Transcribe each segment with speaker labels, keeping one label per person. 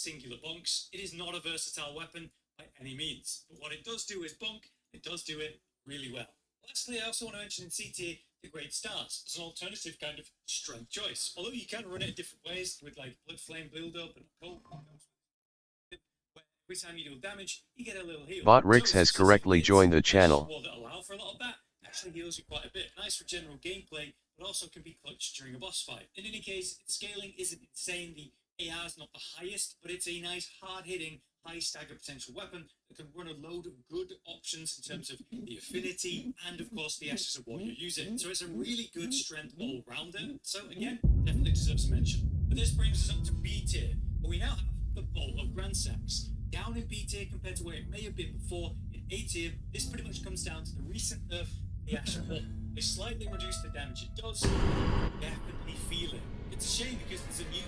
Speaker 1: singular bonks. It is not a versatile weapon by any means, but what it does do is bonk. It does do it really well. Lastly, I also want to mention in C tier the Great Stars as an alternative kind of strength choice. Although you can run it in different ways with like Blood Flame build up and Cold, where every time you do damage, you get a little heal.
Speaker 2: Bot Rix has correctly joined the channel.
Speaker 1: That allow for a lot of that actually heals you quite a bit. Nice for general gameplay, but also can be clutch during a boss fight. In any case, its scaling isn't insane. The AR is not the highest, but it's a nice, hard-hitting, high stagger potential weapon that can run a load of good options in terms of the affinity and, of course, the Ashes of War you're using. So it's a really good strength all-rounder. So again, definitely deserves mention. But this brings us up to B tier, where we now have the Bolt of Grandsax. Down in B tier compared to where it may have been before, in A tier, this pretty much comes down to the recent nerf, the Ash of War. They slightly reduced the damage it does, definitely feel it. It's a shame because there's a new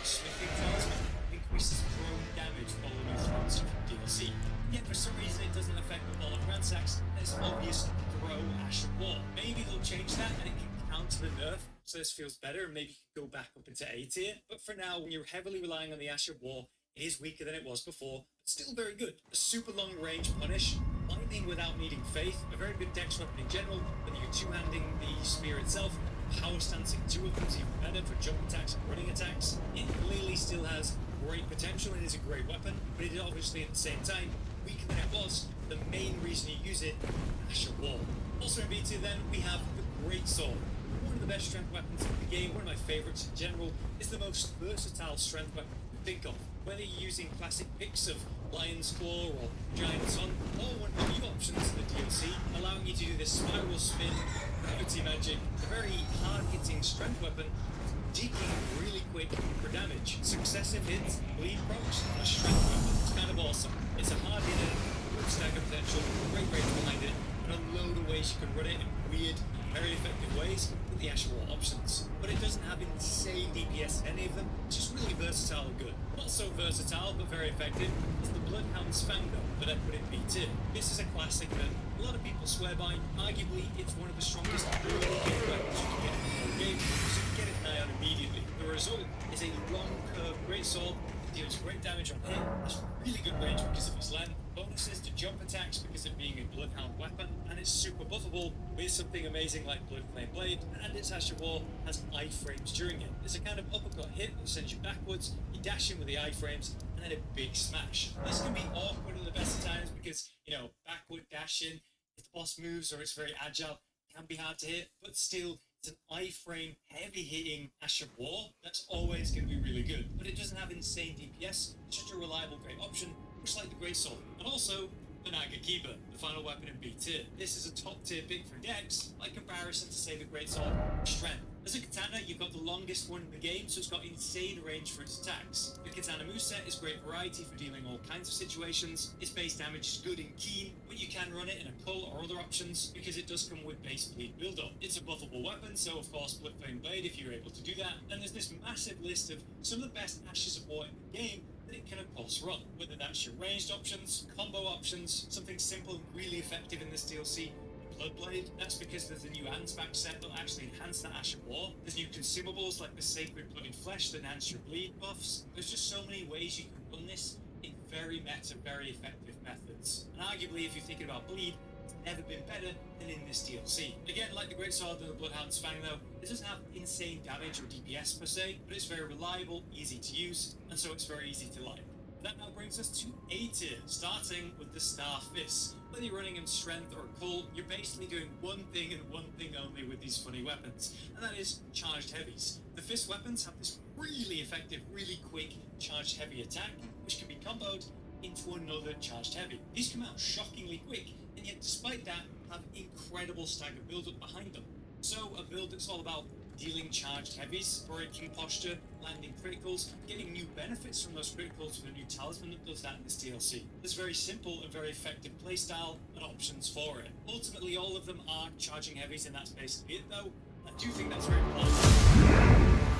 Speaker 1: smithing talisman that increases prone damage following throughout from DLC. Yet for some reason it doesn't affect the Ball of Grandsax, and it's obvious throw Ash of War. Maybe they'll change that and it can counter the nerf, so this feels better and maybe go back up into A tier. But for now, when you're heavily relying on the Ash of War, it is weaker than it was before, but still very good. A super long range punish, lightning without needing faith, a very good dex weapon in general, whether you're two-handing the spear itself, power stancing two of them is even better for jump attacks and running attacks. It clearly still has great potential and is a great weapon, but it is obviously at the same time weaker than it was. The main reason you use it, Ash of War. Also in B tier then, we have the Great Sword. One of the best strength weapons in the game, one of my favourites in general, is the most versatile strength weapon you can think of. Whether you're using classic picks of Lion's Claw or Giant Sun, or one of the new options in the DLC, allowing you to do this spiral spin, gravity magic, a very hard-hitting strength weapon, digging really quick for damage. Successive hits, bleed procs, a strength weapon. It's kind of awesome. It's a hard hitter, good stagger potential, great range behind it, and a load of ways you can run it in weird, very effective ways with the Ash of War options. But it doesn't have insane DPS in any of them, it's just really versatile and good. Not so versatile, but very effective, is the Bloodhound's Fangno that I put in B tier. This is a classic that a lot of people swear by. Arguably, it's one of the strongest early game weapons you can get in the whole game, so you can get it nigh on immediately. The result is a long curved greatsword that deals great damage on hit, has really good range because of its length, bonuses to jump attacks because of being a Bloodhound weapon, and it's super buffable with something amazing like Blood Flame Blade, and its Ash of War has iframes during it. It's a kind of uppercut hit that sends you backwards, you dash in with the iframes, and then a big smash. This can be awkward at the best of times because, you know, backward dash in, if the boss moves or it's very agile, it can be hard to hit, but still, it's an iframe, heavy-hitting Ash of War that's always going to be really good. But it doesn't have insane DPS, it's just a reliable, great option, much like the Great Sword. And also, the Naga Keeper, the final weapon in B tier. This is a top tier pick for Dex, by comparison to, say, the Great Sword or Strength. As a katana, you've got the longest one in the game, so it's got insane range for its attacks. The katana moveset is great variety for dealing all kinds of situations. Its base damage is good and keen, but you can run it in a pull or other options because it does come with base bleed build-up. It's a buffable weapon, so of course Blood Flame Blade if you're able to do that. And there's this massive list of some of the best Ashes of War in the game that it can of course run. Whether that's your ranged options, combo options, something simple and really effective in this DLC, Bloodblade. That's because there's a new Ansbach set that actually enhance that Ash of War. There's new consumables like the Sacred Blooded Flesh that enhance your bleed buffs. There's just so many ways you can run this in very meta, very effective methods. And arguably, if you're thinking about bleed, it's never been better than in this DLC. Again, like the Great Sword and the Bloodhound's Fang though, it doesn't have insane damage or DPS per se, but it's very reliable, easy to use, and so it's very easy to like. That now brings us to A tier, starting with the Star Fist. Whether you're running in Strength or Occult, you're basically doing one thing and one thing only with these funny weapons, and that is charged heavies. The Fist weapons have this really effective, really quick charged heavy attack, which can be comboed into another charged heavy. These come out shockingly quick, and yet despite that, have incredible stagger build-up behind them. So a build that's all about dealing charged heavies, breaking posture, landing criticals, getting new benefits from those criticals with a new talisman that does that in this DLC. There's very simple and very effective playstyle and options for it. Ultimately, all of them are charging heavies, and that's basically it though. I do think that's very powerful.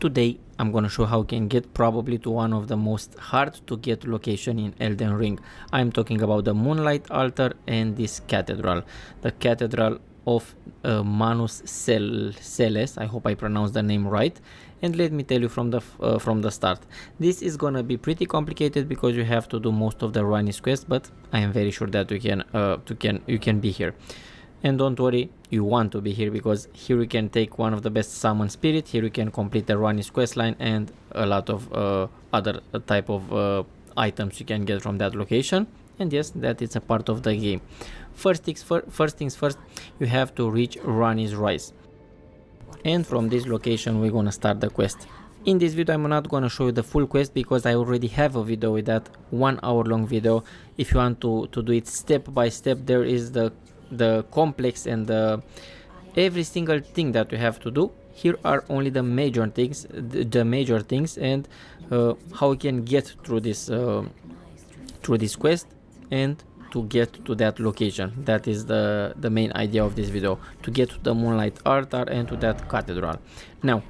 Speaker 3: Today I'm gonna show how you can get probably to one of the most hard to get location in Elden Ring. I'm talking about the Moonlight Altar and this Cathedral. The Cathedral of Manus Celes. I hope I pronounced the name right. And let me tell you from the start, this is gonna be pretty complicated because you have to do most of the Rani's quest, but I am very sure that you can be here. And don't worry, you want to be here, because here you can take one of the best summon spirit, here you can complete the Rani's questline and a lot of other type of items you can get from that location. And yes, that is a part of the game. First things first, you have to reach Rani's Rise. And from this location we're gonna start the quest. In this video I'm not gonna show you the full quest because I already have a video with that, 1 hour long video. If you want to do it step by step, there is the complex and every single thing that you have to do. Here are only the major things, and how you can get through this quest and to get to that location. That is the main idea of this video, to get to the Moonlight Altar and to that cathedral. Now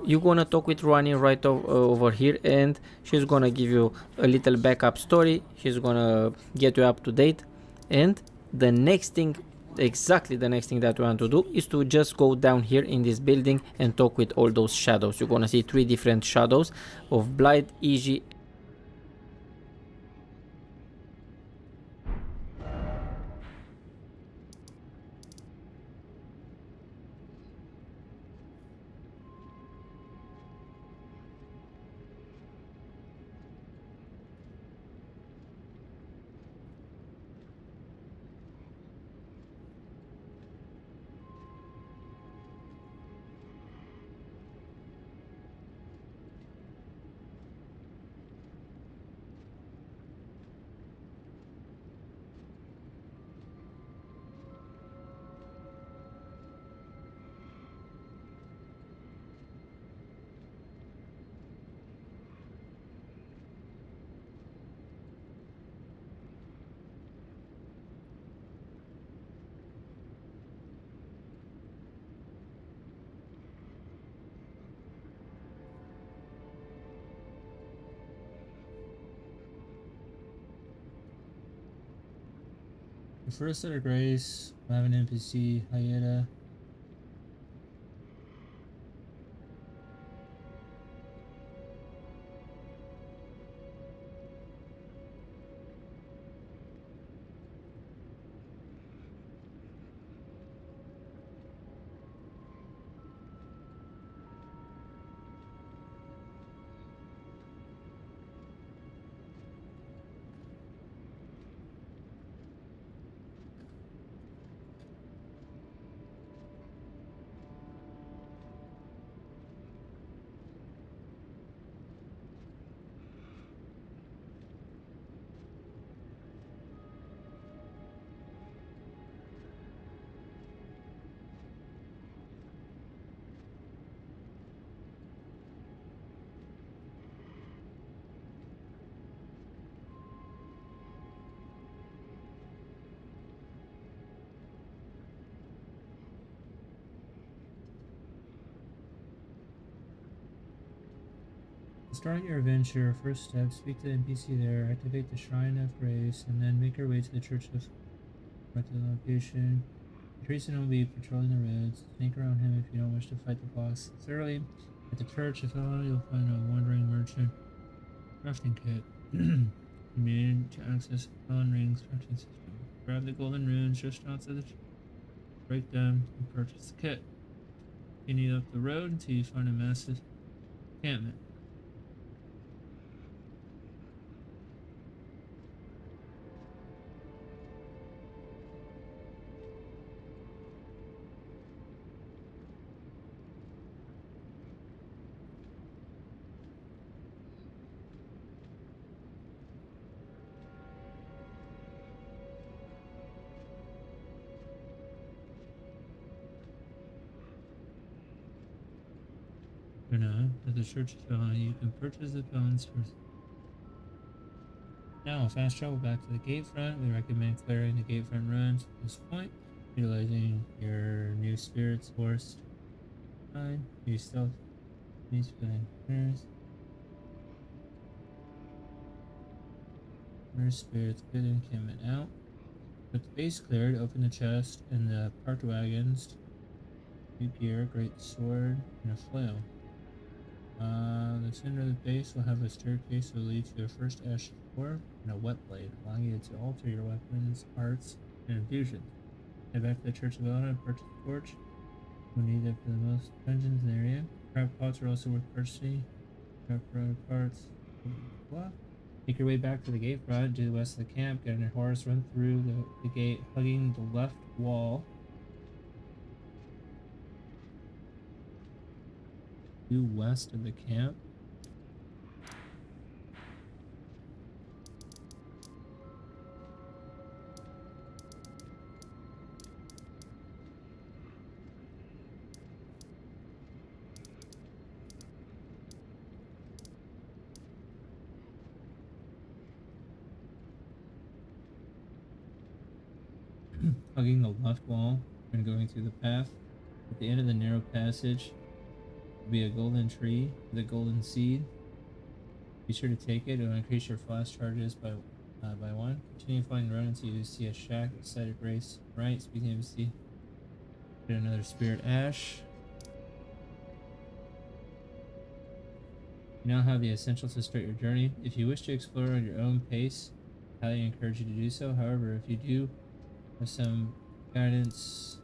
Speaker 3: you're gonna talk with Rani right over here, and she's gonna give you a little backup story. She's gonna get you up to date, and the next thing, exactly the next thing that you want to do is to just go down here in this building and talk with all those shadows. You're gonna see 3 different shadows of Blight, Iji.
Speaker 4: The first letter Grace, I have an NPC, Hayeda. Starting your adventure, first step, speak to the NPC there, activate the Shrine of Grace, and then make your way to the Church of right to the location. Treason will be patrolling the roads. Sneak around him if you don't wish to fight the boss. Thoroughly at the church, if you'll find a wandering merchant crafting kit. You need to access Elden Ring's crafting system. Grab the golden runes just outside the church, break them, and purchase the kit. You need up the road until you find a massive encampment. At the church of Elden, you can purchase the pellets first. Now, fast travel back to the gate front. We recommend clearing the gate front runs at this point, utilizing your new spirit's horse. Use stealth. These filling clearance. Spirits good encampment out. With the base cleared, open the chest and the parked wagons. New gear, great sword, and a flail. The center of the base will have a staircase that will lead to a first ash floor and a wet blade, allowing you to alter your weapons, arts, and infusions. Head back to the Church of Elden and purchase a torch. You'll need it for the most dungeons in the area. Crab pots are also worth purchasing. Crab parts. Blah. Make your way back to the gate front, to the west of the camp, get on your horse, run through the gate, hugging the left wall. Due west of the camp. Hugging the left wall and going through the path. At the end of the narrow passage will be a golden tree with a golden seed. Be sure to take it. It will increase your flash charges by one. Continue flying around until you see a shack at the side of Grace. Right, speaking of see. Get another spirit ash. You now have the essentials to start your journey. If you wish to explore at your own pace, I highly encourage you to do so. However, if you do have some guidance,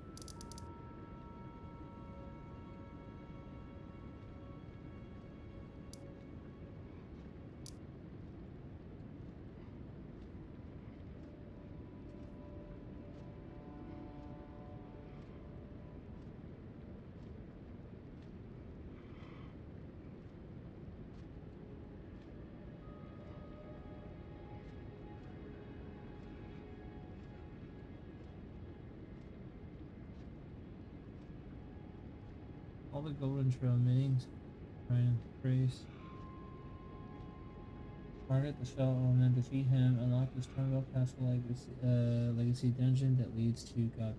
Speaker 4: all the golden trail minis, trying to trace. Target the spell element, defeat him, unlock the Strongbow Castle legacy dungeon that leads to God.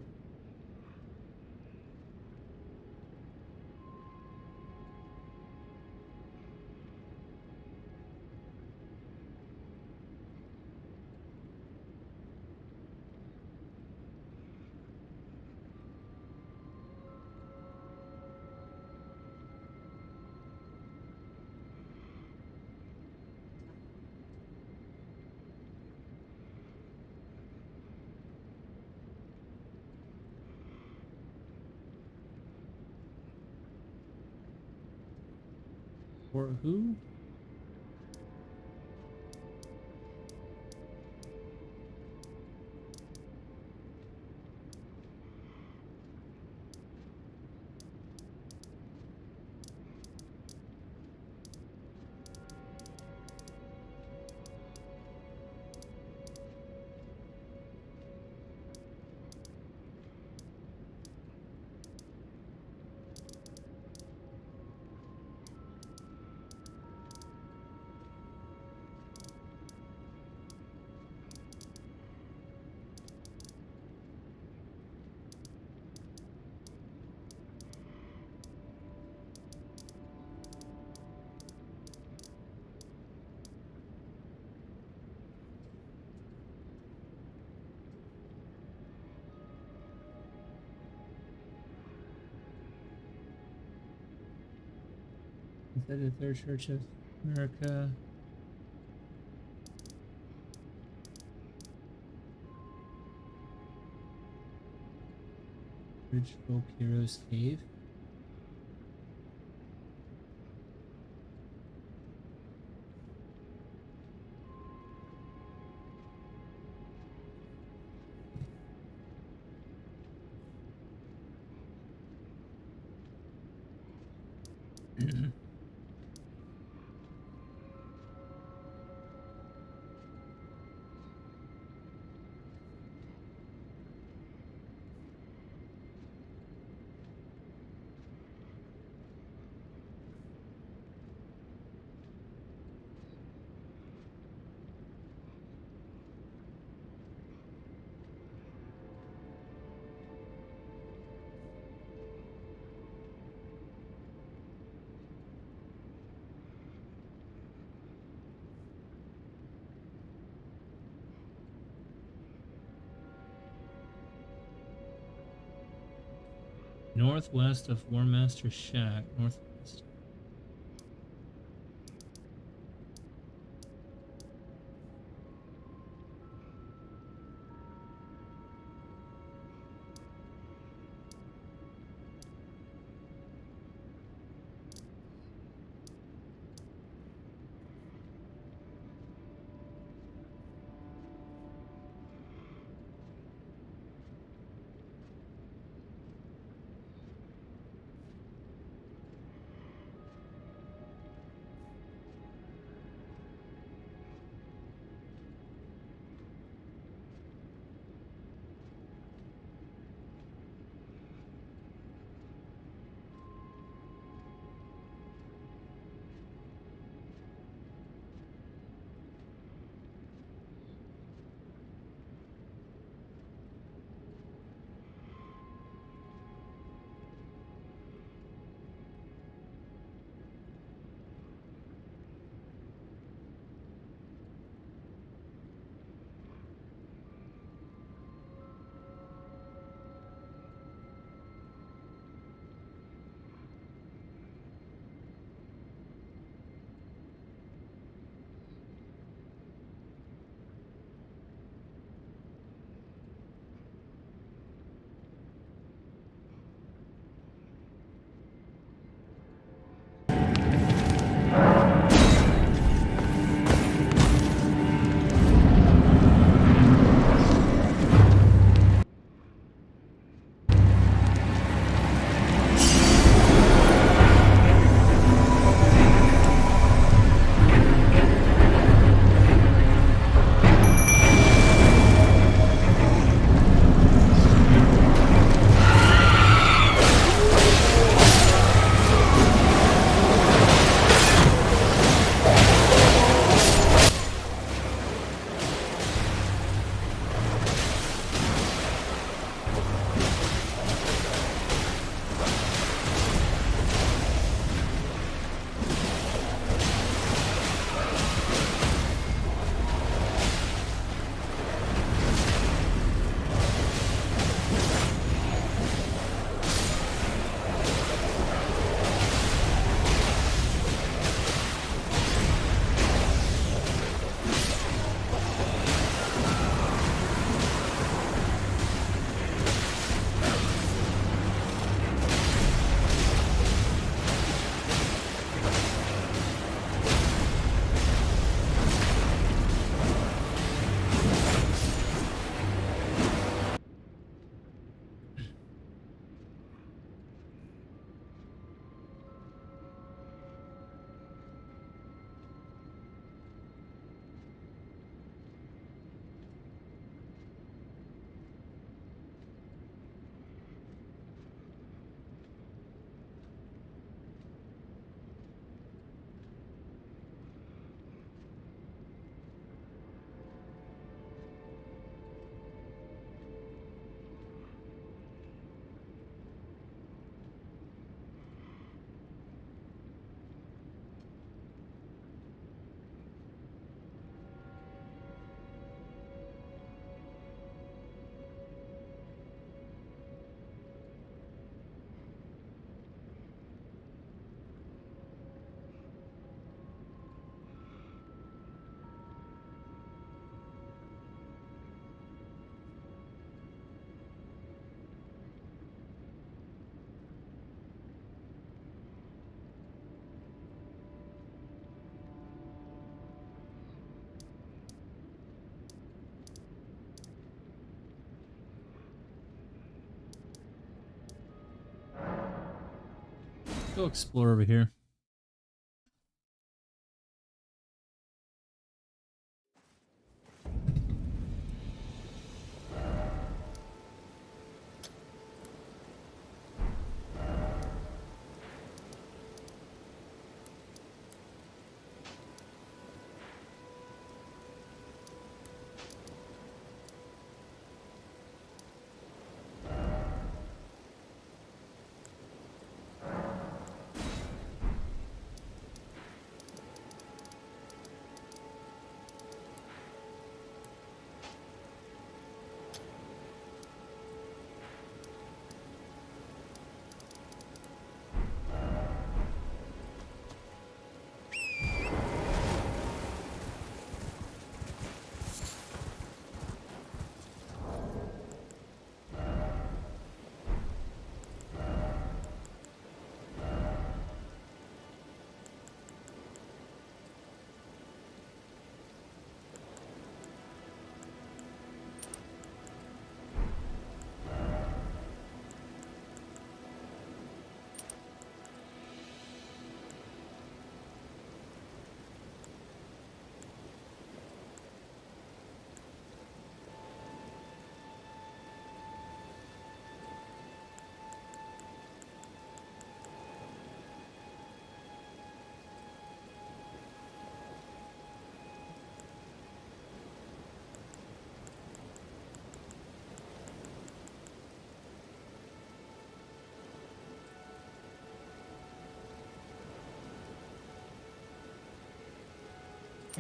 Speaker 4: For who? Instead of the Third Church of America. Bridge Folk Heroes Cave. northwest of War Master Shack. Northwest. Go explore over here.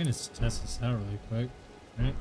Speaker 4: I'm gonna test this out really quick, right?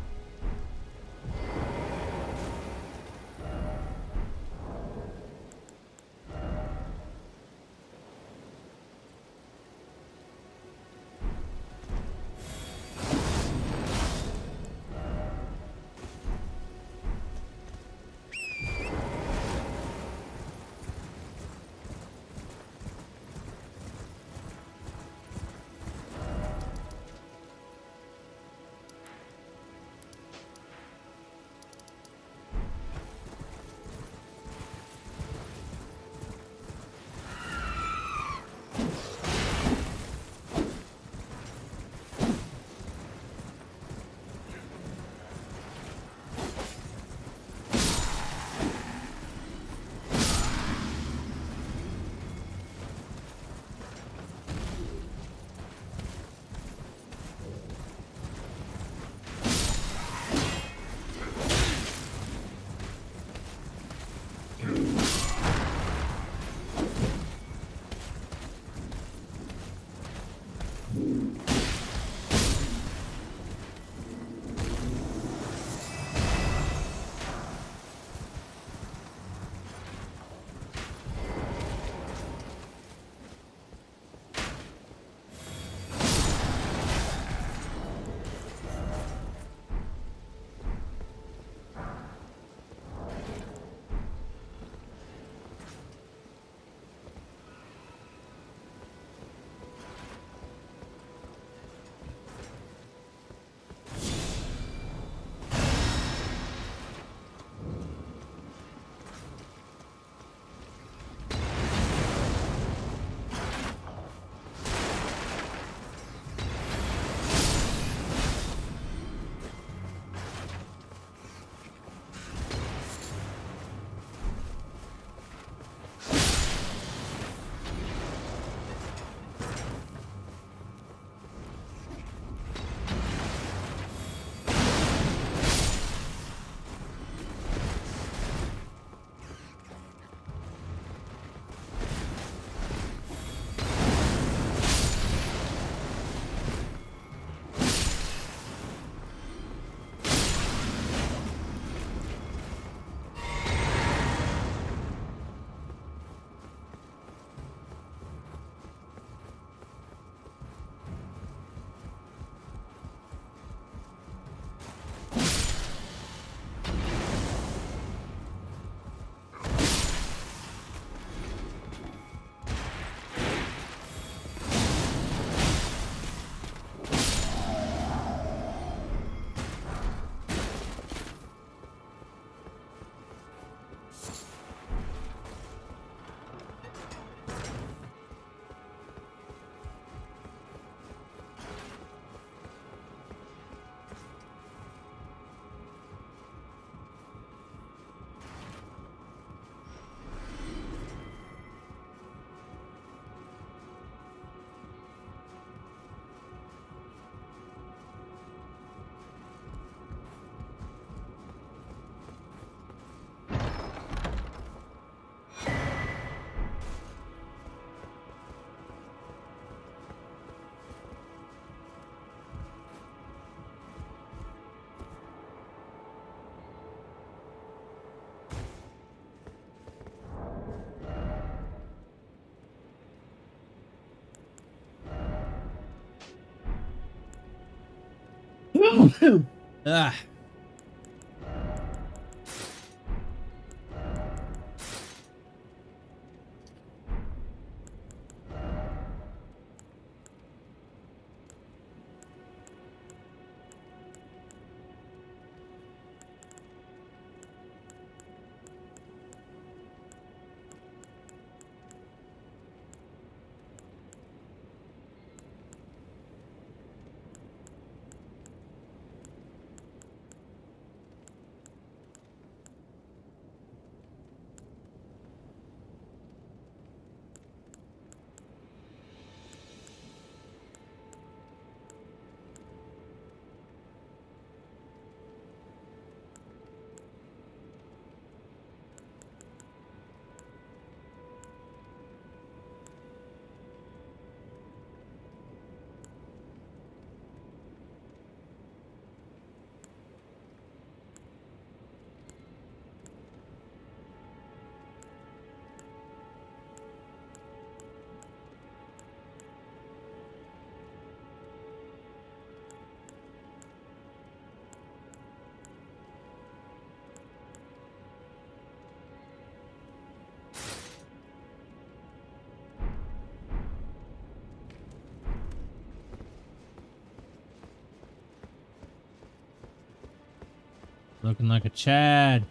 Speaker 4: Ah. Looking like a Chad.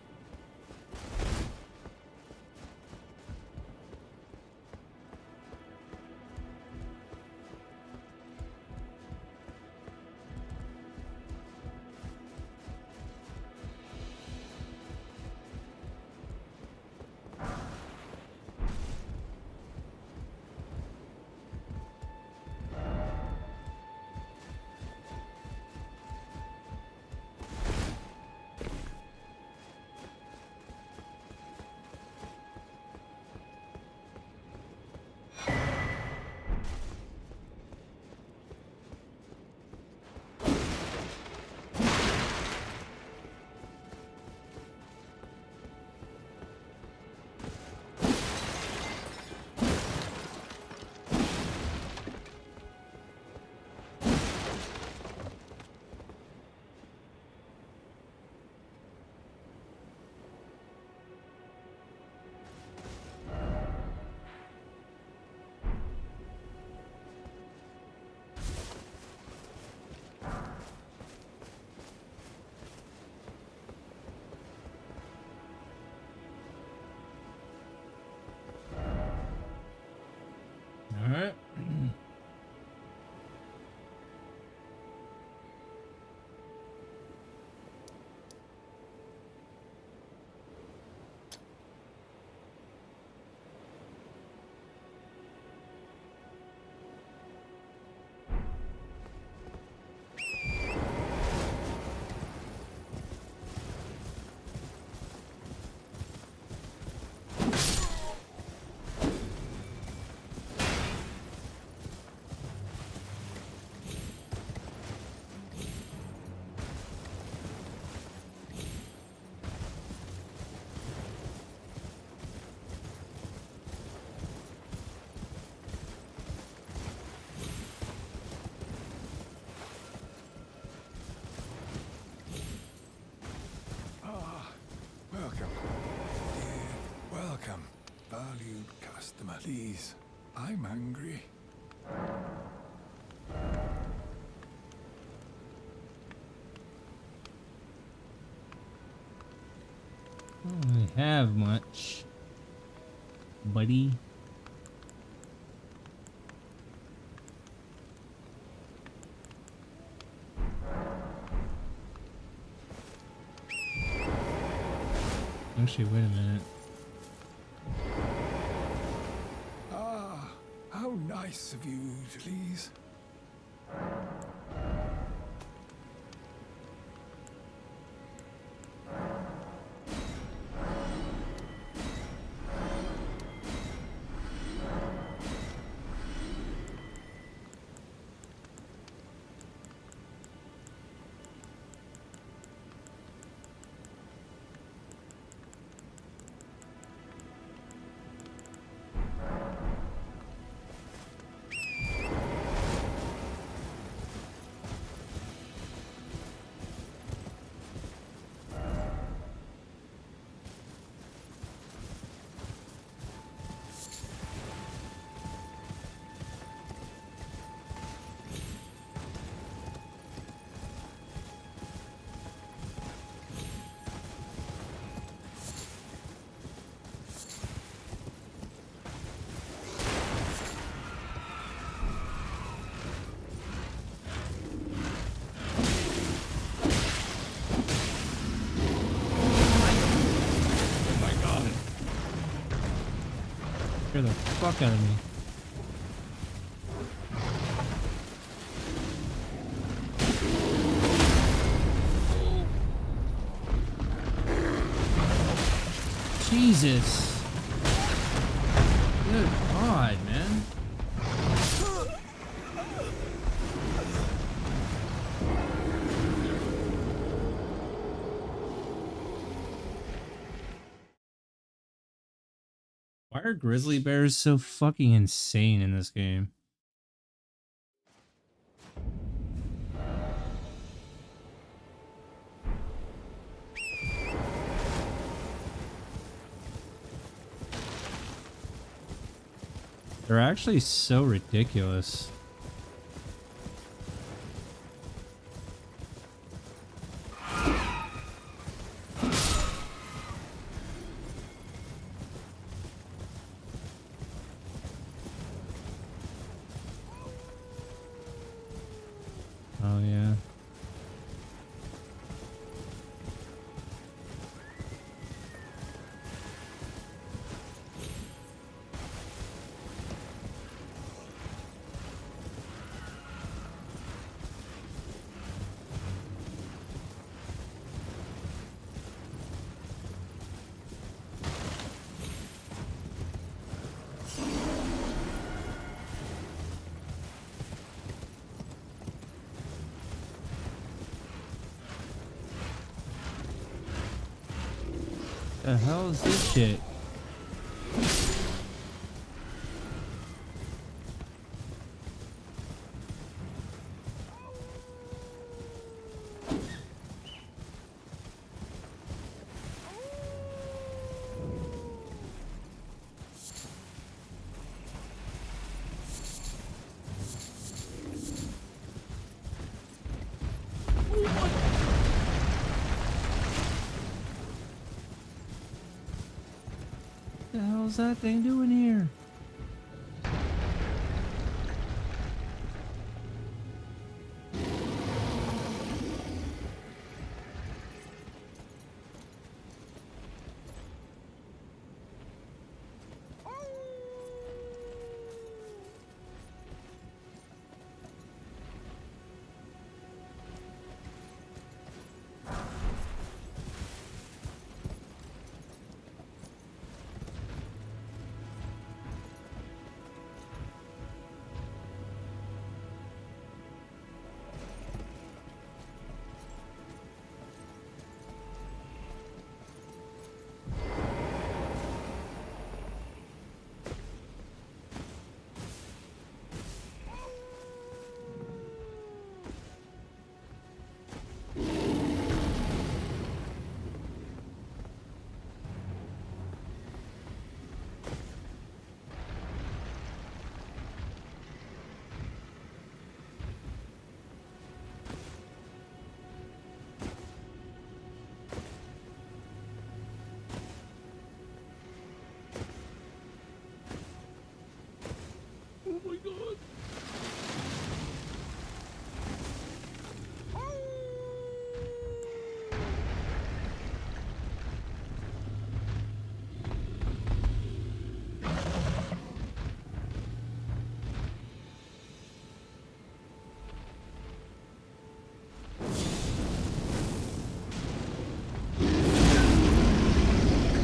Speaker 4: All right.
Speaker 5: Welcome. Welcome, valued customer. Please, I'm hungry.
Speaker 4: Don't really have much, buddy. Actually, wait a minute.
Speaker 5: Ah, how nice of you, please.
Speaker 4: Scare the fuck out of me. Jesus. Good God, man. Why are grizzly bears so fucking insane in this game? They're actually so ridiculous. Oh yeah. The hell is this shit? What the hell is that thing doing here?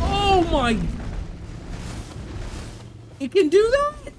Speaker 4: Oh my! It can do that?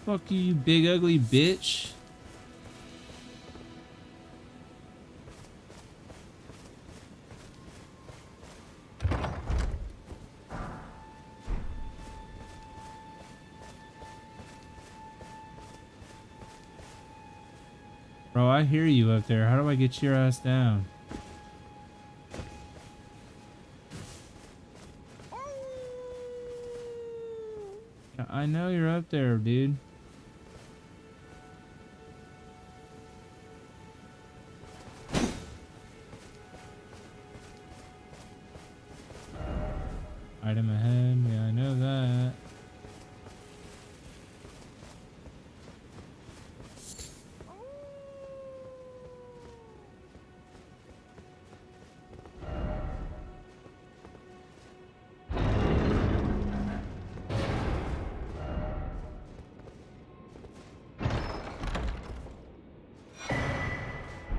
Speaker 4: Fuck you, big ugly bitch. Bro, I hear you up there. How do I get your ass down? I know you're up there, dude. Item ahead. Yeah, I know that.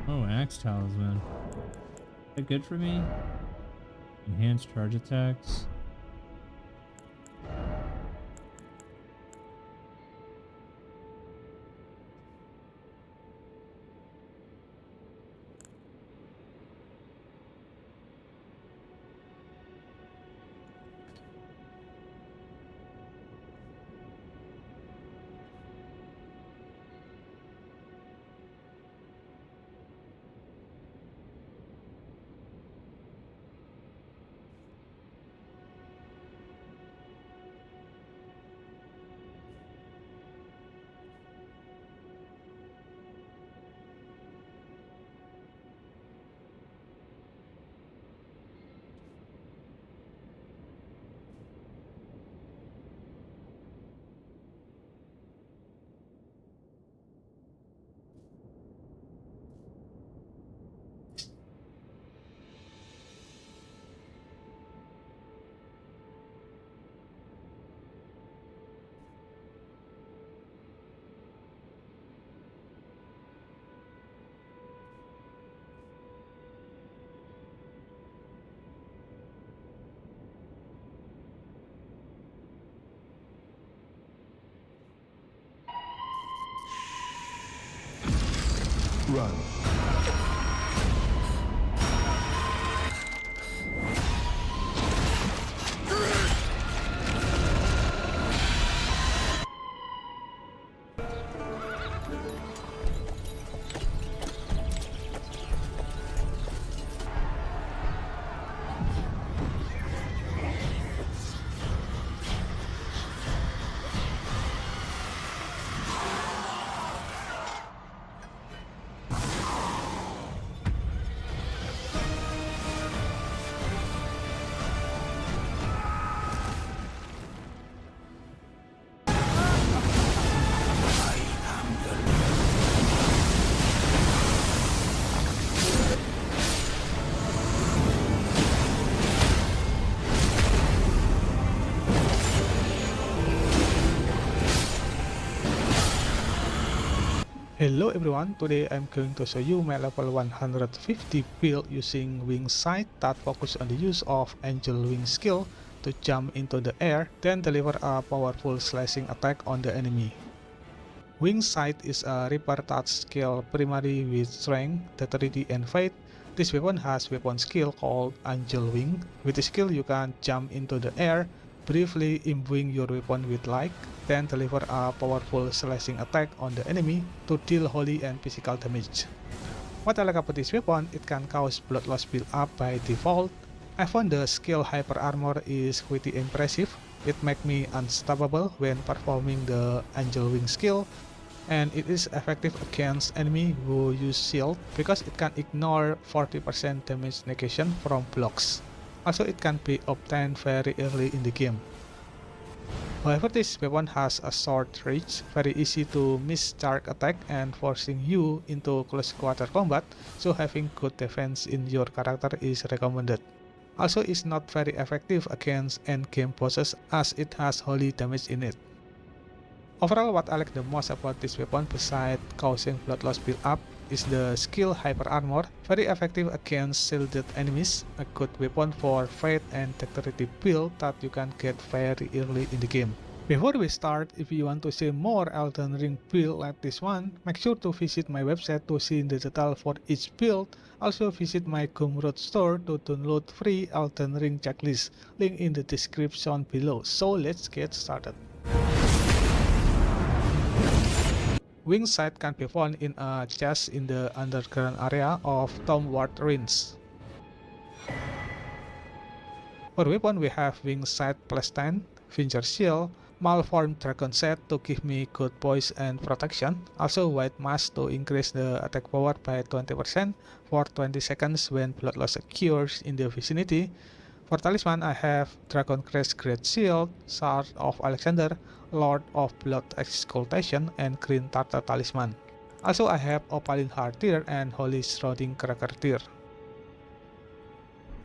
Speaker 4: Oh, axe talisman. Is that good for me? Enhanced charge attacks.
Speaker 5: Run.
Speaker 6: Hello everyone, today I'm going to show you my level 150 build using Wing Scythe that focus on the use of Angel Wing skill to jump into the air, then deliver a powerful slashing attack on the enemy. Wing Scythe is a Reaper that scale primarily with Strength, Dexterity, and Faith. This weapon has weapon skill called Angel Wing. With the skill you can jump into the air, briefly imbuing your weapon with light, then deliver a powerful slashing attack on the enemy to deal holy and physical damage. What I like about this weapon, it can cause blood loss build up by default. I found the skill Hyper Armor is pretty impressive. It makes me unstoppable when performing the Angel Wing skill, and it is effective against enemy who use shield because it can ignore 40% damage negation from blocks. Also, it can be obtained very early in the game. However, this weapon has a short reach, very easy to miss charge attack and forcing you into close quarter combat, so having good defense in your character is recommended. Also, it's not very effective against endgame bosses as it has holy damage in it. Overall, what I like the most about this weapon besides causing blood loss build up is the skill Hyper Armor, very effective against shielded enemies, a good weapon for Faith and Dexterity build that you can get very early in the game. Before we start, if you want to see more Elden Ring build like this one, make sure to visit my website to see the detail for each build. Also visit my Gumroad store to download free Elden Ring checklist, link in the description below. So let's get started. Wing Scythe can be found in a chest in the underground area of Tomward Ruins. For weapon we have Wing Scythe plus 10, Finger Shield, Malformed Dragon Set to give me good poise and protection, also White Mask to increase the attack power by 20% for 20 seconds when blood loss occurs in the vicinity. For talisman I have Dragon Crest Great Shield, Sword of Alexander, Lord of Blood Exaltation, and Green Tartar Talisman. Also I have Opaline Heart Tear and Holy Shrouding Cracker Tear.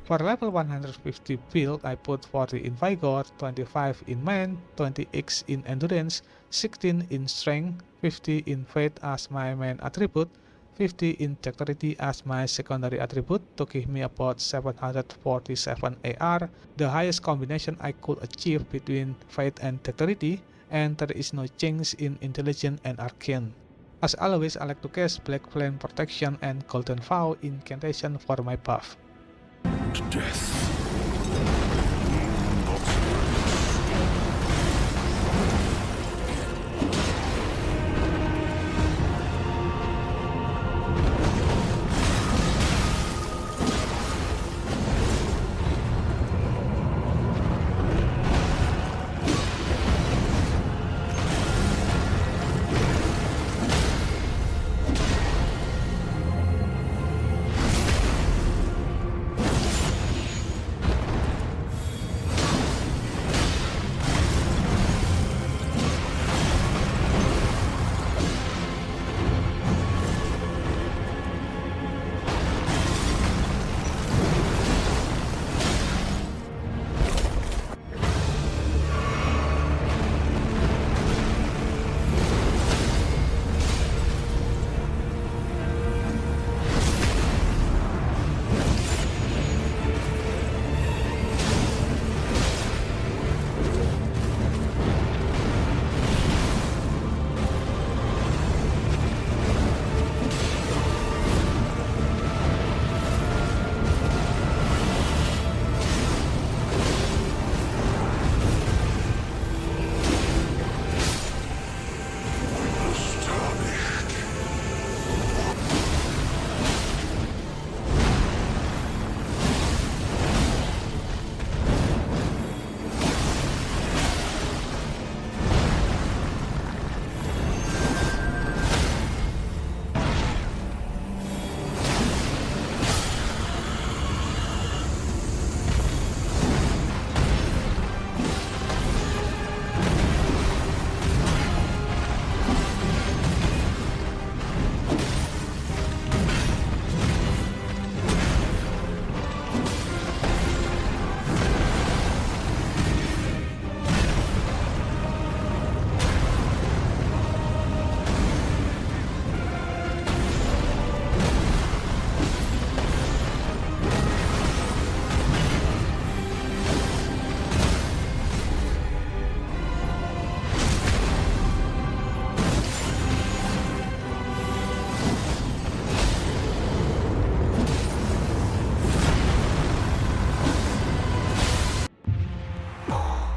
Speaker 6: For level 150 build, I put 40 in Vigor, 25 in Mind, 20x in Endurance, 16 in Strength, 50 in Faith as my main attribute, 50 in Dexterity as my secondary attribute to give me about 747 AR, the highest combination I could achieve between Faith and Dexterity, and there is no change in Intelligence and Arcane. As always, I like to cast Black Flame Protection and Golden Vow incantation for my buff.
Speaker 5: To death.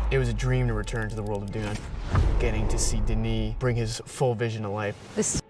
Speaker 7: It was a dream to return to the world of Dune. Getting to see Denis bring his full vision to life.
Speaker 8: This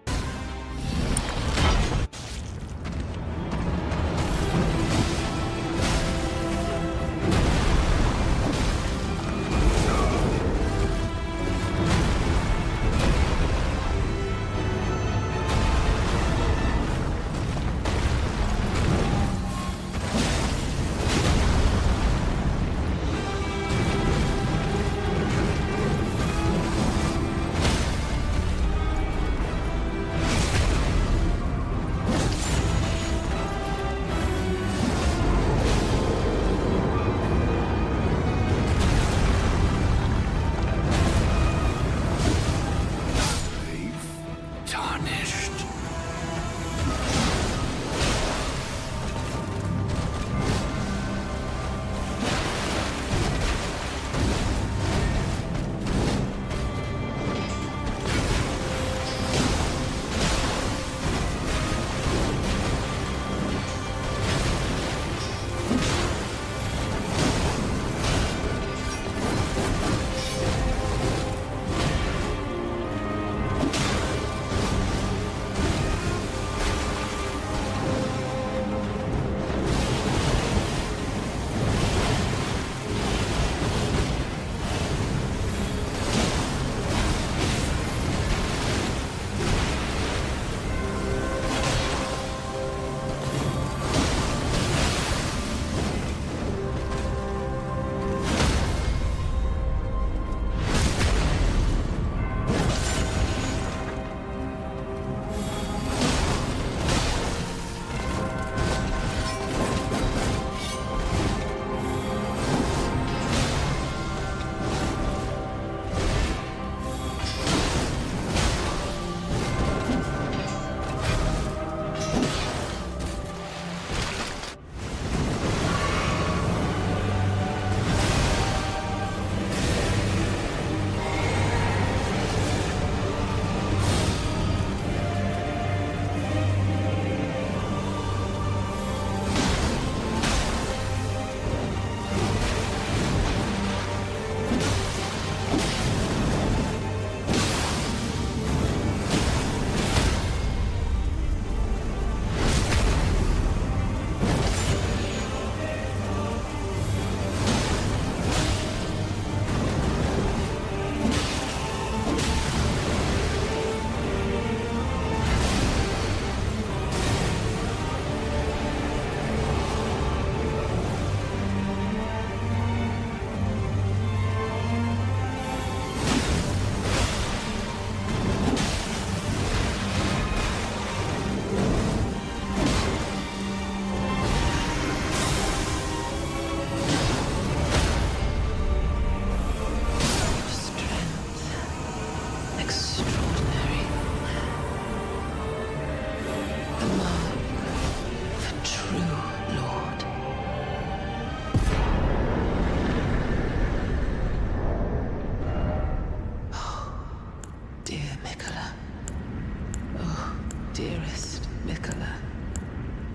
Speaker 8: dearest Mikola,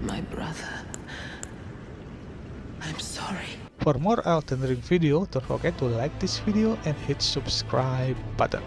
Speaker 8: my brother. I'm sorry.
Speaker 6: For more Elden Ring video, don't forget to like this video and hit subscribe button.